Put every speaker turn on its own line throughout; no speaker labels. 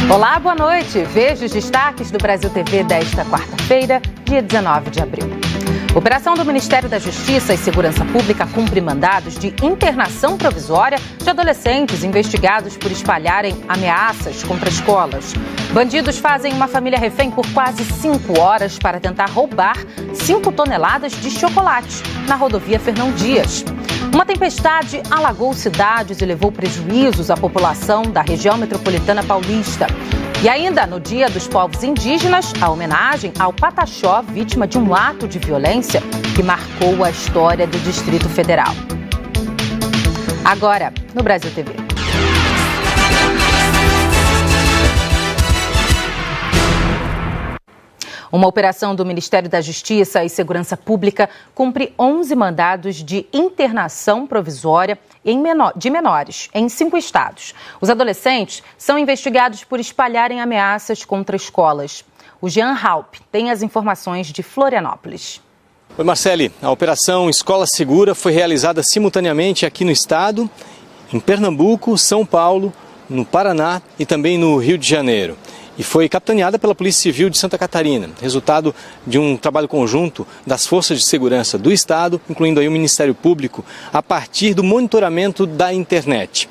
Olá, boa noite. Veja os destaques do Brasil TV desta quarta-feira, dia 19 de abril. Operação do Ministério da Justiça e Segurança Pública cumpre mandados de internação provisória de adolescentes investigados por espalharem ameaças contra escolas. Bandidos fazem uma família refém por quase 5 horas para tentar roubar 5 toneladas de chocolate na rodovia Fernão Dias. Uma tempestade alagou cidades e levou prejuízos à população da região metropolitana paulista. E ainda no Dia dos Povos Indígenas, a homenagem ao Pataxó, vítima de um ato de violência que marcou a história do Distrito Federal. Agora, no Brasil TV. Uma operação do Ministério da Justiça e Segurança Pública cumpre 11 mandados de internação provisória de menores em 5 estados. Os adolescentes são investigados por espalharem ameaças contra escolas. O Jean Halp tem as informações de Florianópolis.
Oi, Marcele. A Operação Escola Segura foi realizada simultaneamente aqui no estado, em Pernambuco, São Paulo, no Paraná e também no Rio de Janeiro. E foi capitaneada pela Polícia Civil de Santa Catarina, resultado de um trabalho conjunto das forças de segurança do Estado, incluindo aí o Ministério Público, a partir do monitoramento da internet.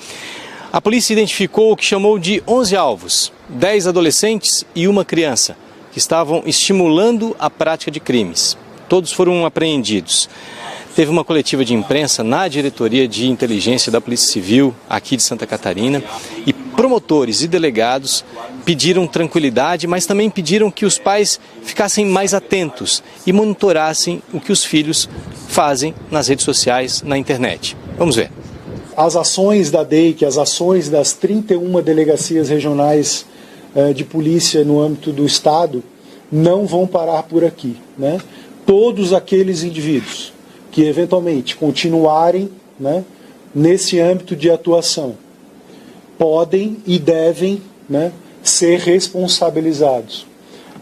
A polícia identificou o que chamou de 11 alvos, 10 adolescentes e uma criança, que estavam estimulando a prática de crimes. Todos foram apreendidos. Teve uma coletiva de imprensa na Diretoria de Inteligência da Polícia Civil, aqui de Santa Catarina, e promotores e delegados pediram tranquilidade, mas também pediram que os pais ficassem mais atentos e monitorassem o que os filhos fazem nas redes sociais, na internet. Vamos ver.
As ações da DEIC, as ações das 31 delegacias regionais de polícia no âmbito do Estado não vão parar por aqui, né? Todos aqueles indivíduos que eventualmente continuarem, né, nesse âmbito de atuação podem e devem, né, ser responsabilizados.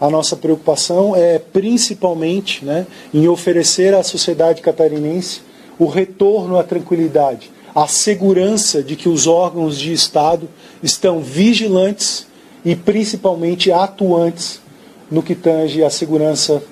A nossa preocupação é principalmente, né, em oferecer à sociedade catarinense o retorno à tranquilidade, a segurança de que os órgãos de Estado estão vigilantes e principalmente atuantes no que tange à segurança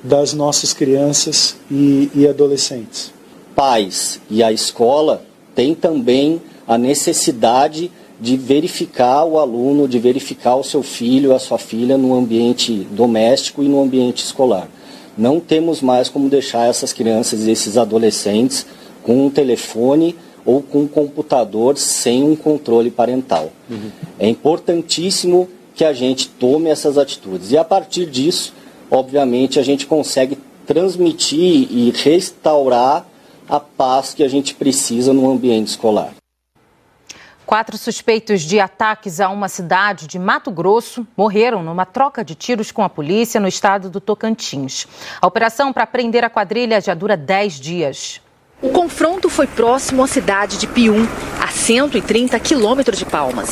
das nossas crianças e adolescentes.
Pais e a escola têm também a necessidade de verificar o aluno, de verificar o seu filho, a sua filha no ambiente doméstico e no ambiente escolar. Não temos mais como deixar essas crianças e esses adolescentes com um telefone ou com um computador sem um controle parental. É importantíssimo que a gente tome essas atitudes e a partir disso, obviamente, a gente consegue transmitir e restaurar a paz que a gente precisa no ambiente escolar.
4 suspeitos de ataques a uma cidade de Mato Grosso morreram numa troca de tiros com a polícia no estado do Tocantins. A operação para prender a quadrilha já dura 10 dias.
O confronto foi próximo à cidade de Pium, a 130 quilômetros de Palmas.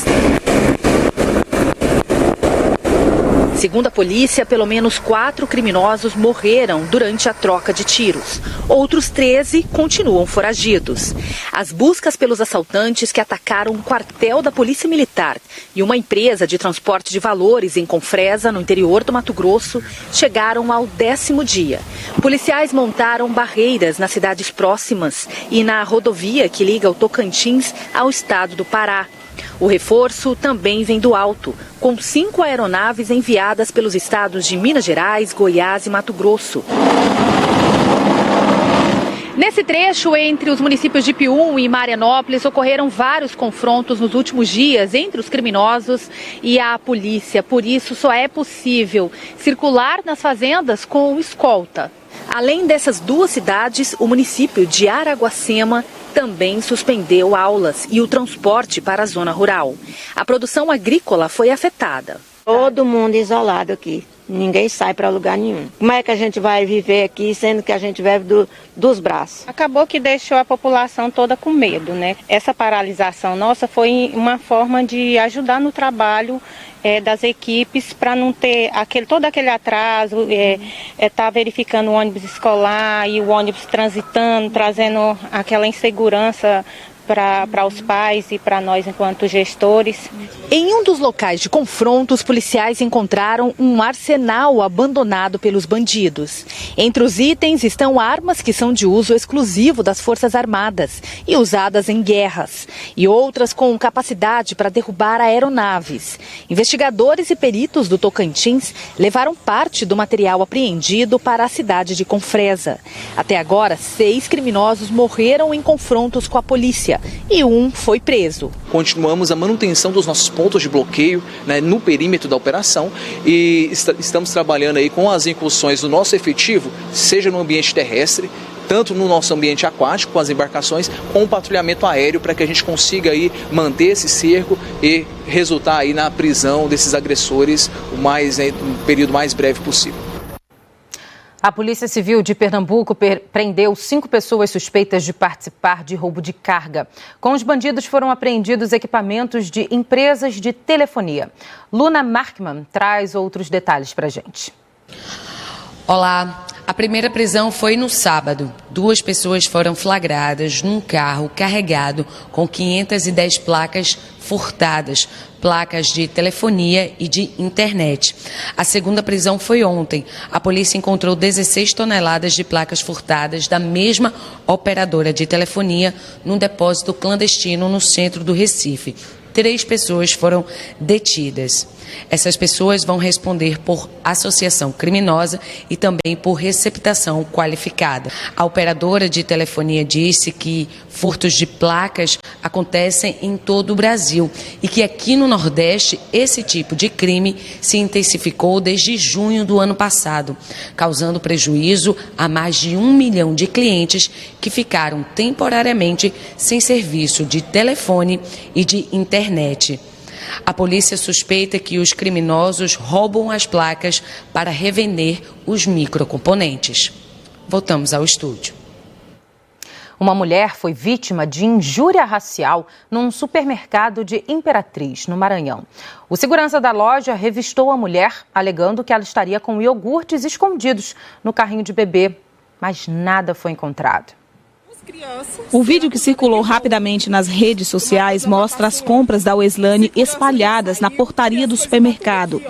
Segundo a polícia, pelo menos 4 criminosos morreram durante a troca de tiros. Outros 13 continuam foragidos. As buscas pelos assaltantes que atacaram um quartel da Polícia Militar e uma empresa de transporte de valores em Confresa, no interior do Mato Grosso, chegaram ao 10º dia. Policiais montaram barreiras nas cidades próximas e na rodovia que liga o Tocantins ao estado do Pará. O reforço também vem do alto, com 5 aeronaves enviadas pelos estados de Minas Gerais, Goiás e Mato Grosso. Nesse trecho entre os municípios de Pium e Marianópolis ocorreram vários confrontos nos últimos dias entre os criminosos e a polícia. Por isso, só é possível circular nas fazendas com escolta. Além dessas 2 cidades, o município de Araguacema também suspendeu aulas e o transporte para a zona rural. A produção agrícola foi afetada.
Todo mundo isolado aqui. Ninguém sai para lugar nenhum. Como é que a gente vai viver aqui, sendo que a gente vive dos braços?
Acabou que deixou a população toda com medo, né? Essa paralisação nossa foi uma forma de ajudar no trabalho das equipes para não ter todo aquele atraso, tá verificando o ônibus escolar e o ônibus transitando, trazendo aquela insegurança para os pais e para nós enquanto gestores.
Em um dos locais de confronto, os policiais encontraram um arsenal abandonado pelos bandidos. Entre os itens estão armas que são de uso exclusivo das Forças Armadas e usadas em guerras, e outras com capacidade para derrubar aeronaves. Investigadores e peritos do Tocantins levaram parte do material apreendido para a cidade de Confresa. Até agora, 6 criminosos morreram em confrontos com a polícia e um foi preso.
Continuamos a manutenção dos nossos pontos de bloqueio, né, no perímetro da operação, e estamos trabalhando aí com as incursões do nosso efetivo, seja no ambiente terrestre, tanto no nosso ambiente aquático com as embarcações, com o patrulhamento aéreo, para que a gente consiga aí manter esse cerco e resultar aí na prisão desses agressores no período mais breve possível.
A Polícia Civil de Pernambuco prendeu 5 pessoas suspeitas de participar de roubo de carga. Com os bandidos foram apreendidos equipamentos de empresas de telefonia. Luna Markman traz outros detalhes para a gente.
Olá, a primeira prisão foi no sábado. 2 pessoas foram flagradas num carro carregado com 510 placas furtadas, placas de telefonia e de internet. A segunda prisão foi ontem. A polícia encontrou 16 toneladas de placas furtadas da mesma operadora de telefonia num depósito clandestino no centro do Recife. 3 pessoas foram detidas. Essas pessoas vão responder por associação criminosa e também por receptação qualificada. A operadora de telefonia disse que furtos de placas acontecem em todo o Brasil e que aqui no Nordeste esse tipo de crime se intensificou desde junho do ano passado, causando prejuízo a mais de 1 milhão de clientes que ficaram temporariamente sem serviço de telefone e de internet. A polícia suspeita que os criminosos roubam as placas para revender os microcomponentes. Voltamos ao estúdio.
Uma mulher foi vítima de injúria racial num supermercado de Imperatriz, no Maranhão. O segurança da loja revistou a mulher, alegando que ela estaria com iogurtes escondidos no carrinho de bebê, mas nada foi encontrado.
O vídeo que circulou rapidamente nas redes sociais mostra as compras da Weslane espalhadas na portaria do supermercado.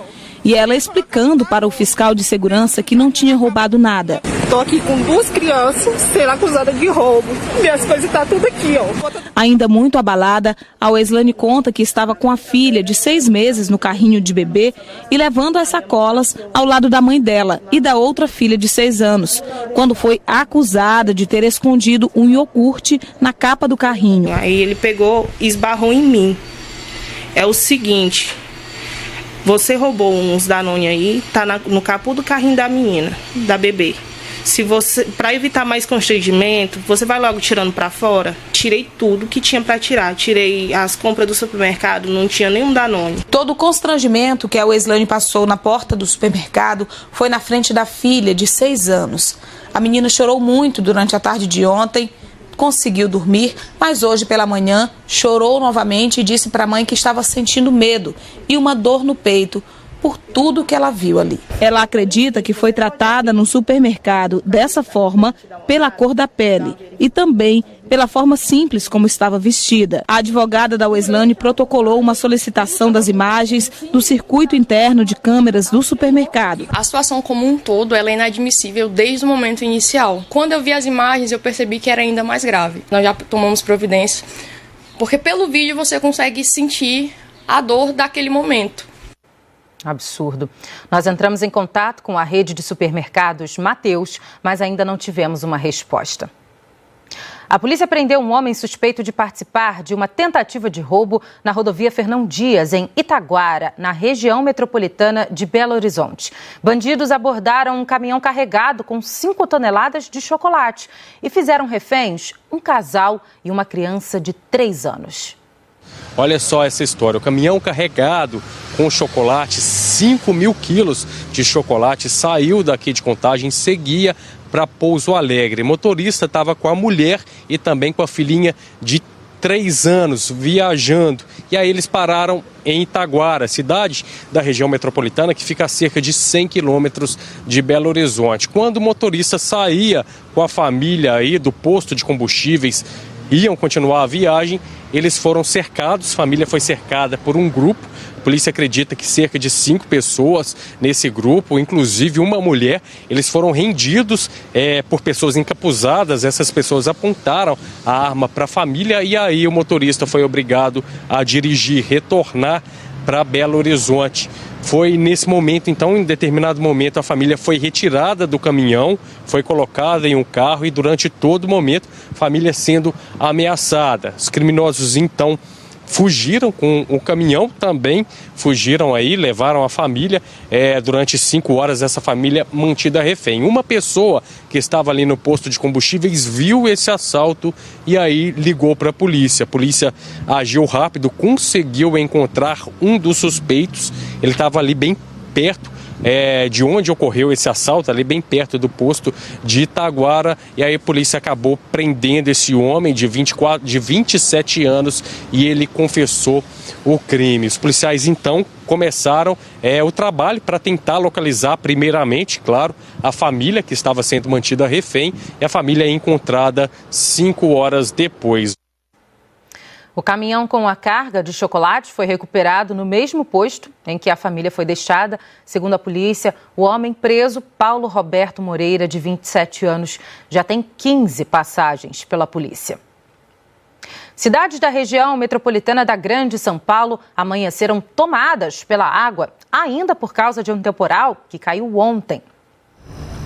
E ela explicando para o fiscal de segurança que não tinha roubado nada.
Estou aqui com 2 crianças sendo acusadas de roubo. Minhas coisas estão tudo aqui, ó.
Ainda muito abalada, a Weslane conta que estava com a filha de 6 meses no carrinho de bebê e levando as sacolas ao lado da mãe dela e da outra filha de 6 anos, quando foi acusada de ter escondido um iogurte na capa do carrinho.
Aí ele pegou e esbarrou em mim. É o seguinte... Você roubou uns Danone aí, tá no capô do carrinho da menina, da bebê. Para evitar mais constrangimento, você vai logo tirando para fora. Tirei tudo que tinha para tirar. Tirei as compras do supermercado, não tinha nenhum Danone.
Todo o constrangimento que a Weslane passou na porta do supermercado foi na frente da filha de 6 anos. A menina chorou muito durante a tarde de ontem. Conseguiu dormir, mas hoje pela manhã chorou novamente e disse para a mãe que estava sentindo medo e uma dor no peito por tudo que ela viu ali. Ela acredita que foi tratada no supermercado dessa forma pela cor da pele e também pela forma simples como estava vestida. A advogada da Weslane protocolou uma solicitação das imagens do circuito interno de câmeras do supermercado.
A situação como um todo ela é inadmissível desde o momento inicial. Quando eu vi as imagens, eu percebi que era ainda mais grave. Nós já tomamos providência, porque pelo vídeo você consegue sentir a dor daquele momento.
Absurdo. Nós entramos em contato com a rede de supermercados Mateus, mas ainda não tivemos uma resposta. A polícia prendeu um homem suspeito de participar de uma tentativa de roubo na rodovia Fernão Dias, em Itaguara, na região metropolitana de Belo Horizonte. Bandidos abordaram um caminhão carregado com 5 toneladas de chocolate e fizeram reféns um casal e uma criança de 3 anos.
Olha só essa história, o caminhão carregado com chocolate, 5.000 quilos de chocolate, saiu daqui de Contagem e seguia para Pouso Alegre. O motorista estava com a mulher e também com a filhinha de 3 anos viajando. E aí eles pararam em Itaguara, cidade da região metropolitana que fica a cerca de 100 quilômetros de Belo Horizonte. Quando o motorista saía com a família aí do posto de combustíveis iam continuar a viagem, eles foram cercados, a família foi cercada por um grupo. A polícia acredita que cerca de 5 pessoas nesse grupo, inclusive uma mulher. Eles foram rendidos por pessoas encapuzadas. Essas pessoas apontaram a arma para a família e aí o motorista foi obrigado a dirigir, retornar para Belo Horizonte. Foi nesse momento, então, em determinado momento, a família foi retirada do caminhão, foi colocada em um carro e durante todo o momento a família sendo ameaçada. Os criminosos, então, fugiram com o caminhão, também fugiram aí, levaram a família. Durante 5 horas essa família mantida refém. Uma pessoa que estava ali no posto de combustíveis viu esse assalto e aí ligou para a polícia. A polícia agiu rápido, conseguiu encontrar um dos suspeitos. Ele estava ali bem perto de onde ocorreu esse assalto, ali bem perto do posto de Itaguara, e aí a polícia acabou prendendo esse homem de 27 anos e ele confessou o crime. Os policiais então começaram o trabalho para tentar localizar primeiramente, claro, a família que estava sendo mantida refém, e a família é encontrada 5 horas depois.
O caminhão com a carga de chocolate foi recuperado no mesmo posto em que a família foi deixada. Segundo a polícia, o homem preso, Paulo Roberto Moreira, de 27 anos, já tem 15 passagens pela polícia. Cidades da região metropolitana da Grande São Paulo amanheceram tomadas pela água, ainda por causa de um temporal que caiu ontem.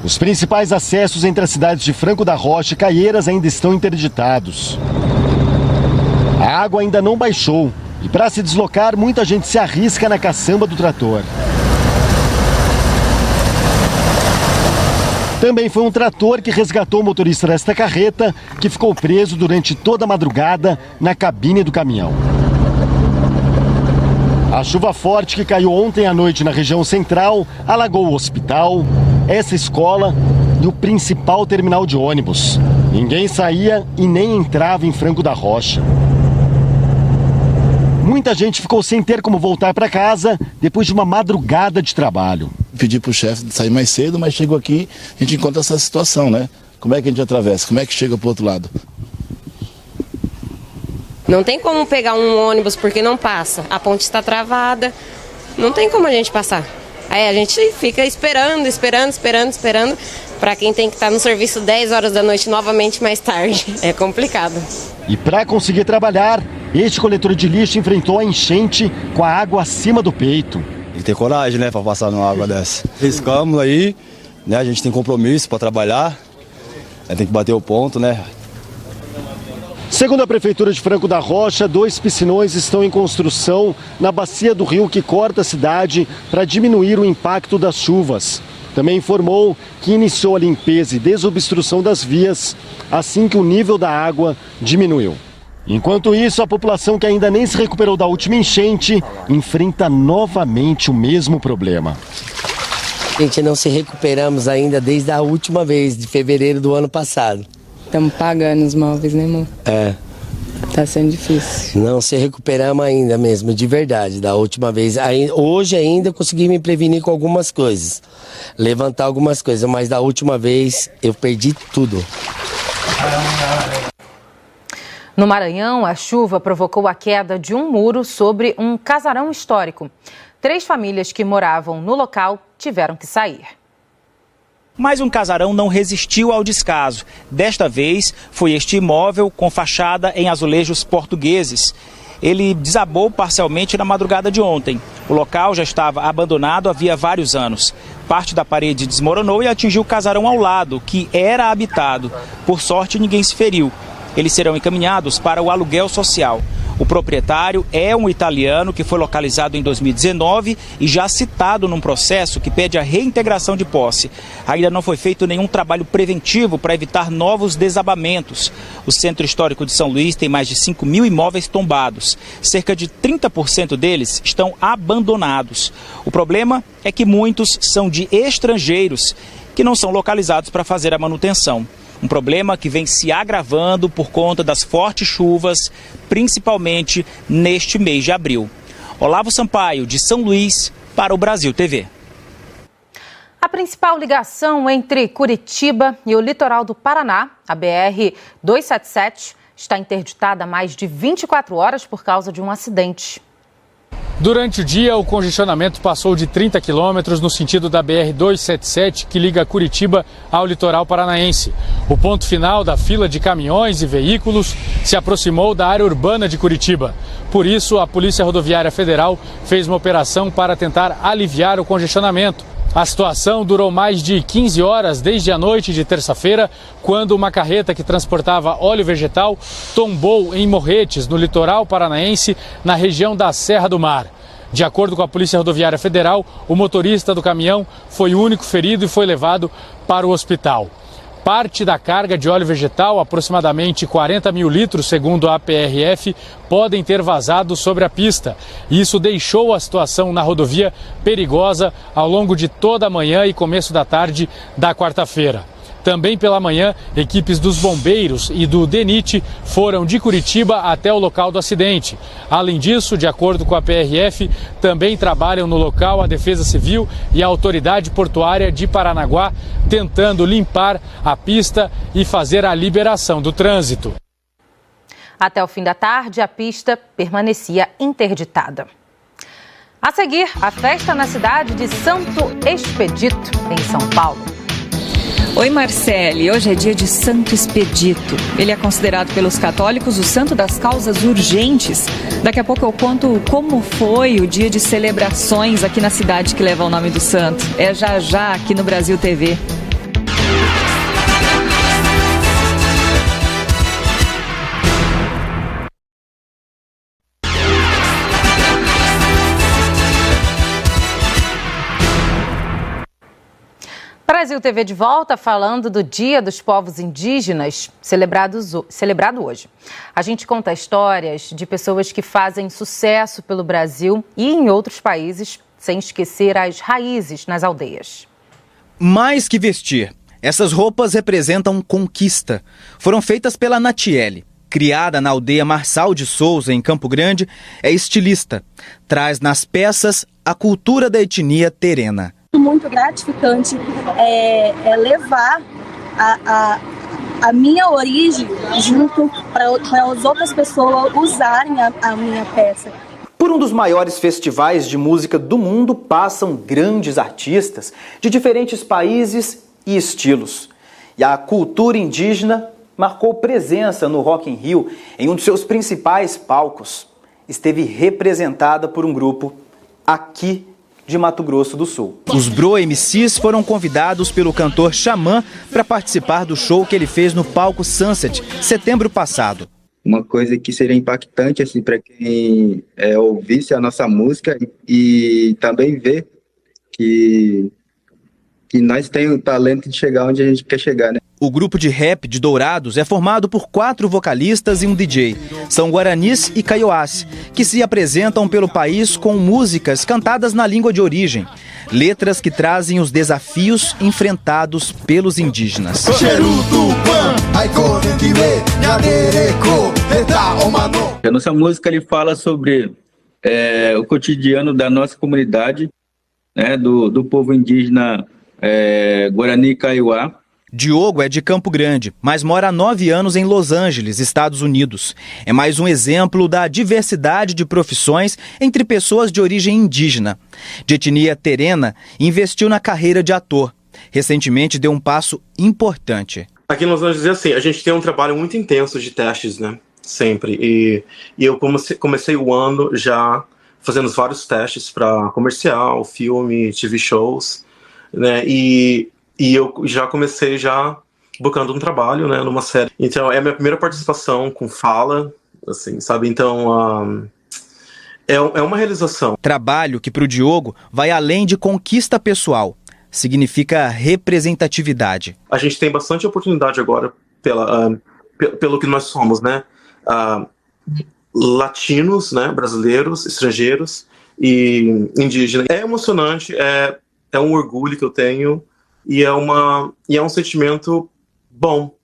Os principais acessos entre as cidades de Franco da Rocha e Caieiras ainda estão interditados. A água ainda não baixou e para se deslocar, muita gente se arrisca na caçamba do trator. Também foi um trator que resgatou o motorista desta carreta, que ficou preso durante toda a madrugada na cabine do caminhão. A chuva forte que caiu ontem à noite na região central alagou o hospital, essa escola e o principal terminal de ônibus. Ninguém saía e nem entrava em Franco da Rocha. Muita gente ficou sem ter como voltar para casa depois de uma madrugada de trabalho.
Pedi para o chefe sair mais cedo, mas chegou aqui, a gente encontra essa situação, né? Como é que a gente atravessa? Como é que chega para o outro lado?
Não tem como pegar um ônibus porque não passa. A ponte está travada, não tem como a gente passar. Aí a gente fica esperando para quem tem que estar no serviço 10 horas da noite novamente mais tarde. É complicado.
E para conseguir trabalhar, este coletor de lixo enfrentou a enchente com a água acima do peito.
Tem que ter coragem, né, para passar numa água dessa. Riscamos aí, né, a gente tem compromisso para trabalhar, tem que bater o ponto, né.
Segundo a Prefeitura de Franco da Rocha, 2 piscinões estão em construção na bacia do rio que corta a cidade para diminuir o impacto das chuvas. Também informou que iniciou a limpeza e desobstrução das vias assim que o nível da água diminuiu. Enquanto isso, a população que ainda nem se recuperou da última enchente enfrenta novamente o mesmo problema.
A gente não se recuperamos ainda desde a última vez, de fevereiro do ano passado.
Estamos pagando os móveis, né, amor? Tá sendo difícil.
Não se recuperamos ainda mesmo, de verdade, da última vez. Hoje ainda consegui me prevenir com algumas coisas, levantar algumas coisas, mas da última vez eu perdi tudo.
No Maranhão, a chuva provocou a queda de um muro sobre um casarão histórico. 3 famílias que moravam no local tiveram que sair.
Mas um casarão não resistiu ao descaso. Desta vez, foi este imóvel com fachada em azulejos portugueses. Ele desabou parcialmente na madrugada de ontem. O local já estava abandonado havia vários anos. Parte da parede desmoronou e atingiu o casarão ao lado, que era habitado. Por sorte, ninguém se feriu. Eles serão encaminhados para o aluguel social. O proprietário é um italiano que foi localizado em 2019 e já citado num processo que pede a reintegração de posse. Ainda não foi feito nenhum trabalho preventivo para evitar novos desabamentos. O Centro Histórico de São Luís tem mais de 5.000 imóveis tombados. Cerca de 30% deles estão abandonados. O problema é que muitos são de estrangeiros que não são localizados para fazer a manutenção. Um problema que vem se agravando por conta das fortes chuvas, principalmente neste mês de abril. Olavo Sampaio, de São Luís, para o Brasil TV.
A principal ligação entre Curitiba e o litoral do Paraná, a BR-277, está interditada há mais de 24 horas por causa de um acidente.
Durante o dia, o congestionamento passou de 30 quilômetros no sentido da BR-277, que liga Curitiba ao litoral paranaense. O ponto final da fila de caminhões e veículos se aproximou da área urbana de Curitiba. Por isso, a Polícia Rodoviária Federal fez uma operação para tentar aliviar o congestionamento. A situação durou mais de 15 horas desde a noite de terça-feira, quando uma carreta que transportava óleo vegetal tombou em Morretes, no litoral paranaense, na região da Serra do Mar. De acordo com a Polícia Rodoviária Federal, o motorista do caminhão foi o único ferido e foi levado para o hospital. Parte da carga de óleo vegetal, aproximadamente 40 mil litros, segundo a PRF, podem ter vazado sobre a pista. Isso deixou a situação na rodovia perigosa ao longo de toda a manhã e começo da tarde da quarta-feira. Também pela manhã, equipes dos bombeiros e do DENIT foram de Curitiba até o local do acidente. Além disso, de acordo com a PRF, também trabalham no local a Defesa Civil e a Autoridade Portuária de Paranaguá, tentando limpar a pista e fazer a liberação do trânsito.
Até o fim da tarde, a pista permanecia interditada. A seguir, a festa na cidade de Santo Expedito, em São Paulo.
Oi, Marcele. Hoje é dia de Santo Expedito. Ele é considerado pelos católicos o santo das causas urgentes. Daqui a pouco eu conto como foi o dia de celebrações aqui na cidade que leva o nome do santo. É já aqui no Brasil TV.
Brasil TV de volta falando do Dia dos Povos Indígenas, celebrado hoje. A gente conta histórias de pessoas que fazem sucesso pelo Brasil e em outros países, sem esquecer as raízes nas aldeias.
Mais que vestir, essas roupas representam conquista. Foram feitas pela Natiele. Criada na aldeia Marçal de Souza, em Campo Grande, é estilista. Traz nas peças a cultura da etnia terena.
Muito gratificante levar a minha origem junto para as outras pessoas usarem a minha peça.
Por um dos maiores festivais de música do mundo passam grandes artistas de diferentes países e estilos. E a cultura indígena marcou presença no Rock in Rio em um dos seus principais palcos. Esteve representada por um grupo aqui de Mato Grosso do Sul.
Os Bro MCs foram convidados pelo cantor Xamã para participar do show que ele fez no palco Sunset, setembro passado.
Uma coisa que seria impactante assim, para quem ouvisse a nossa música e também ver que nós temos o talento de chegar onde a gente quer chegar, né?
O grupo de rap de Dourados é formado por 4 vocalistas e um DJ. São guaranis e caioás, que se apresentam pelo país com músicas cantadas na língua de origem. Letras que trazem os desafios enfrentados pelos indígenas.
A nossa música ele fala sobre o cotidiano da nossa comunidade, né, do povo indígena Guarani e Kaiowá.
Diogo é de Campo Grande, mas mora há 9 anos em Los Angeles, Estados Unidos. É mais um exemplo da diversidade de profissões entre pessoas de origem indígena. De etnia terena, investiu na carreira de ator. Recentemente deu um passo importante.
Aqui em Los Angeles é assim, a gente tem um trabalho muito intenso de testes, né? Sempre. E eu comecei o ano já fazendo vários testes para comercial, filme, TV shows, né? E eu já comecei buscando um trabalho, né, numa série. Então, é a minha primeira participação com fala, assim, sabe? Então, é uma realização.
Trabalho que, para o Diogo, vai além de conquista pessoal. Significa representatividade.
A gente tem bastante oportunidade agora pelo que nós somos, né? Latinos, né, brasileiros, estrangeiros e indígenas. É emocionante, é um orgulho que eu tenho. E é um sentimento bom.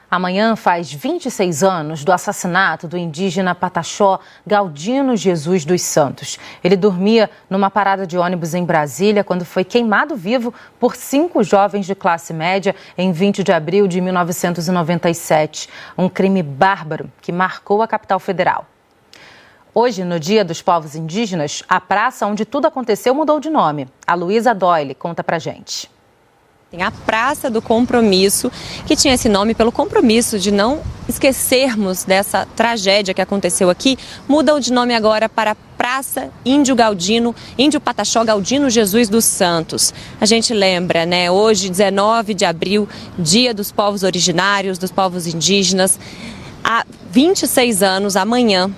Amanhã faz 26 anos do assassinato do indígena Pataxó Galdino Jesus dos Santos. Ele dormia numa parada de ônibus em Brasília quando foi queimado vivo por 5 jovens de classe média em 20 de abril de 1997. Um crime bárbaro que marcou a capital federal. Hoje, no Dia dos Povos Indígenas, a praça onde tudo aconteceu mudou de nome. A Luísa Doyle conta pra gente.
Tem a Praça do Compromisso, que tinha esse nome pelo compromisso de não esquecermos dessa tragédia que aconteceu aqui, mudam de nome agora para Praça Índio Pataxó Galdino Jesus dos Santos. A gente lembra, né? Hoje, 19 de abril, Dia dos Povos Originários, dos Povos Indígenas. Há 26 anos, amanhã,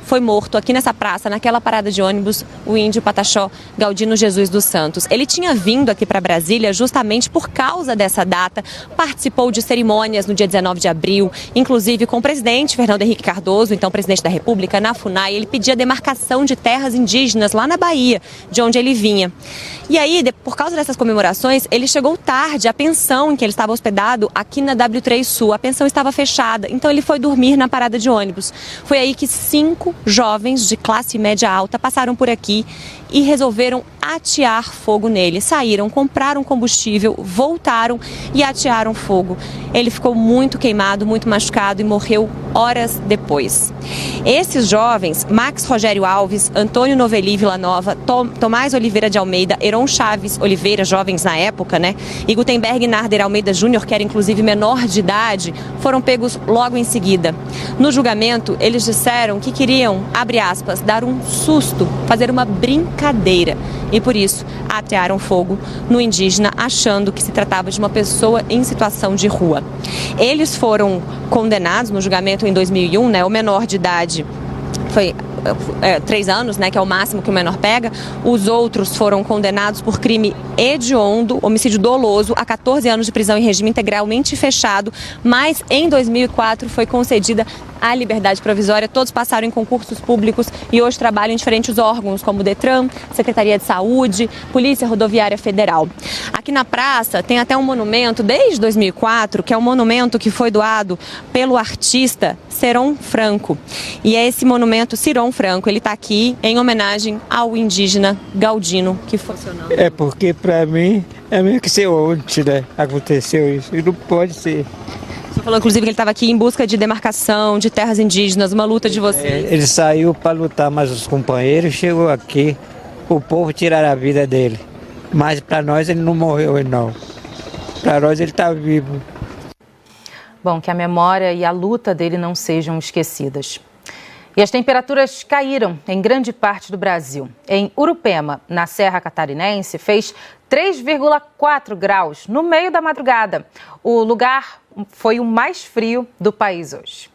foi morto aqui nessa praça, naquela parada de ônibus, o índio Pataxó Galdino Jesus dos Santos. Ele tinha vindo aqui para Brasília justamente por causa dessa data, participou de cerimônias no dia 19 de abril, inclusive com o presidente Fernando Henrique Cardoso, então presidente da República, na FUNAI. Ele pedia demarcação de terras indígenas lá na Bahia, de onde ele vinha. E aí, por causa dessas comemorações, ele chegou tarde. A pensão em que ele estava hospedado aqui na W3 Sul, a pensão estava fechada, então ele foi dormir na parada de ônibus. Foi aí que 5 jovens de classe média alta passaram por aqui e resolveram atear fogo nele. Saíram, compraram combustível, voltaram e atearam fogo. Ele ficou muito queimado, muito machucado e morreu horas depois. Esses jovens, Max Rogério Alves, Antônio Noveli Villanova, Tomás Oliveira de Almeida, Heron Chaves Oliveira, jovens na época, né? E Gutenberg Narder Almeida Júnior, que era inclusive menor de idade, foram pegos logo em seguida. No julgamento, eles disseram que queriam, abre aspas, dar um susto, fazer uma brincadeira. E por isso atearam fogo no indígena, achando que se tratava de uma pessoa em situação de rua. Eles foram condenados no julgamento em 2001, né? O menor de idade foi 3 anos, né, que é o máximo que o menor pega. Os outros foram condenados por crime hediondo, homicídio doloso, a 14 anos de prisão em regime integralmente fechado, mas em 2004 foi concedida a liberdade provisória. Todos passaram em concursos públicos e hoje trabalham em diferentes órgãos, como o Detran, Secretaria de Saúde, Polícia Rodoviária Federal. Aqui na praça tem até um monumento, desde 2004, que é um monumento que foi doado pelo artista Seron Franco. E é esse monumento Seron Franco, ele está aqui em homenagem ao indígena Galdino, que foi seu nome.
É porque para mim é meio que ser ontem, né? Aconteceu isso, e não pode ser.
Você falou inclusive que ele estava aqui em busca de demarcação, de terras indígenas, uma luta de vocês.
Ele saiu para lutar, mas os companheiros chegou aqui, o povo tiraram a vida dele. Mas para nós ele não morreu, não. Para nós ele está vivo.
Bom, que a memória e a luta dele não sejam esquecidas. E as temperaturas caíram em grande parte do Brasil. Em Urupema, na Serra Catarinense, fez 3,4 graus no meio da madrugada. O lugar foi o mais frio do país hoje.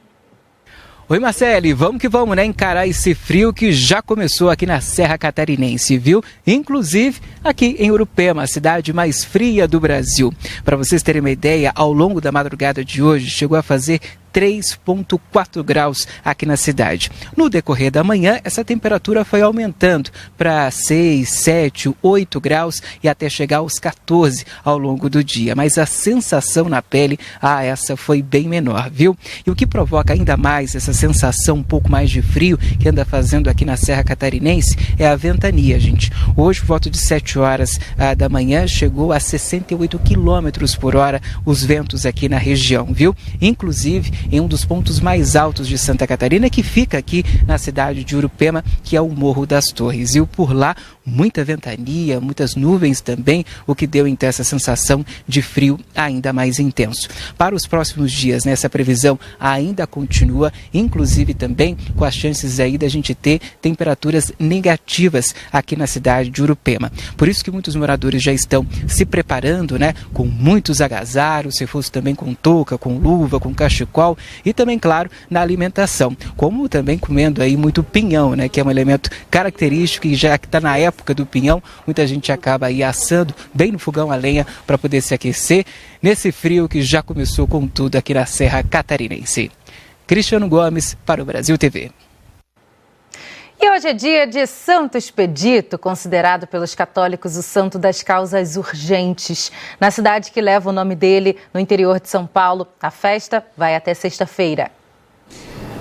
Oi, Marcele, vamos que vamos, né? Encarar esse frio que já começou aqui na Serra Catarinense, viu? Inclusive aqui em Urupema, a cidade mais fria do Brasil. Para vocês terem uma ideia, ao longo da madrugada de hoje, chegou a fazer 3,4 graus aqui na cidade. No decorrer da manhã, essa temperatura foi aumentando para 6, 7, 8 graus e até chegar aos 14 ao longo do dia. Mas a sensação na pele, essa foi bem menor, viu? E o que provoca ainda mais essa sensação um pouco mais de frio que anda fazendo aqui na Serra Catarinense é a ventania, gente. Hoje, por volta de 7 horas da manhã, chegou a 68 quilômetros por hora os ventos aqui na região, viu? Inclusive, em um dos pontos mais altos de Santa Catarina, que fica aqui na cidade de Urupema, que é o Morro das Torres. E por lá, muita ventania, muitas nuvens também, o que deu então essa sensação de frio ainda mais intenso. Para os próximos dias, né, essa previsão ainda continua, inclusive também com as chances aí da gente ter temperaturas negativas aqui na cidade de Urupema. Por isso que muitos moradores já estão se preparando, né, com muitos agasalhos, se fosse também com touca, com luva, com cachecol, e também, claro, na alimentação, como também comendo aí muito pinhão, né, que é um elemento característico e já que está na época do pinhão, muita gente acaba aí assando bem no fogão a lenha para poder se aquecer nesse frio que já começou com tudo aqui na Serra Catarinense. Cristiano Gomes para o Brasil TV.
E hoje é dia de Santo Expedito, considerado pelos católicos o santo das causas urgentes. Na cidade que leva o nome dele, no interior de São Paulo, a festa vai até sexta-feira.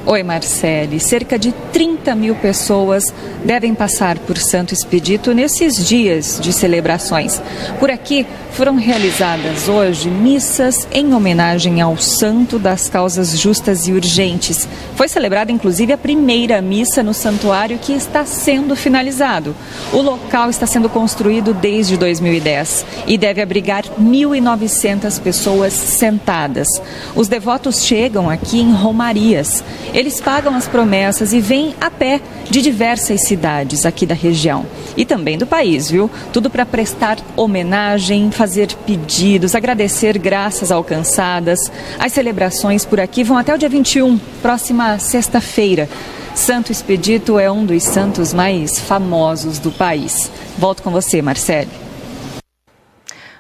Oi, Marcele. Cerca de 30 mil pessoas devem passar por Santo Expedito nesses dias de celebrações. Por aqui foram realizadas hoje missas em homenagem ao santo das causas justas e urgentes. Foi celebrada, inclusive, a primeira missa no santuário que está sendo finalizado. O local está sendo construído desde 2010 e deve abrigar 1.900 pessoas sentadas. Os devotos chegam aqui em romarias. Eles pagam as promessas e vêm a pé de diversas cidades aqui da região e também do país, viu? Tudo para prestar homenagem, fazer pedidos, agradecer graças alcançadas. As celebrações por aqui vão até o dia 21, próxima sexta-feira. Santo Expedito é um dos santos mais famosos do país. Volto com você, Marcele.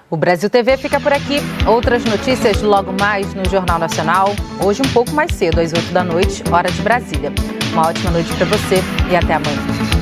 O Brasil TV fica por aqui. Outras notícias logo mais no Jornal Nacional. Hoje um pouco mais cedo, às 8 da noite, hora de Brasília. Uma ótima noite para você e até amanhã.